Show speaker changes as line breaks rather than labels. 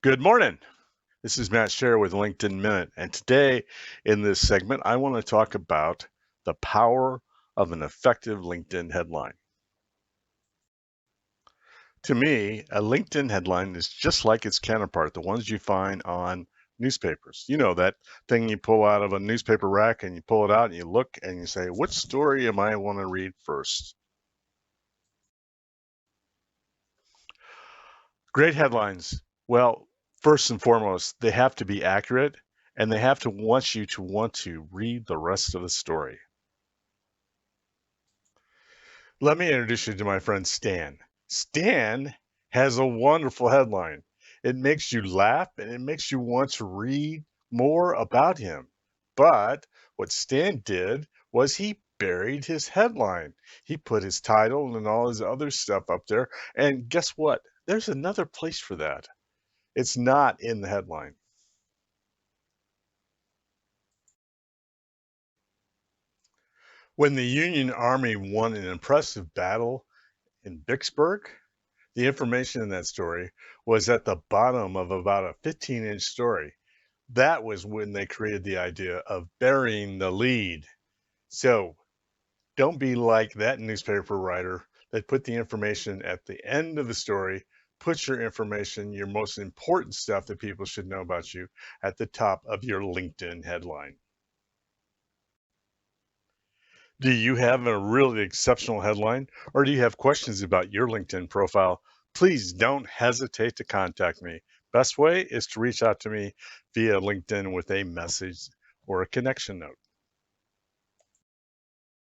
Good morning. This is Matt Scher with LinkedIn Minute. And today in this segment, I want to talk about the power of an effective LinkedIn headline. To me, a LinkedIn headline is just like its counterpart, the ones you find on newspapers. You know, that thing you pull out of a newspaper rack and you pull it out and you look and you say, what story am I want to read first? Great headlines. Well, first and foremost, they have to be accurate and they have to want to read the rest of the story. Let me introduce you to my friend Stan. Stan has a wonderful headline. It makes you laugh and it makes you want to read more about him. But what Stan did was he buried his headline. He put his title and all his other stuff up there. And guess what? There's another place for that. It's not in the headline. When the Union Army won an impressive battle in Vicksburg, the information in that story was at the bottom of about a 15-inch story. That was when they created the idea of burying the lead. So don't be like that newspaper writer that put the information at the end of the story, put your information, your most important stuff that people should know about you, at the top of your LinkedIn headline. Do you have a really exceptional headline, or do you have questions about your LinkedIn profile? Please don't hesitate to contact me. Best way is to reach out to me via LinkedIn with a message or a connection note.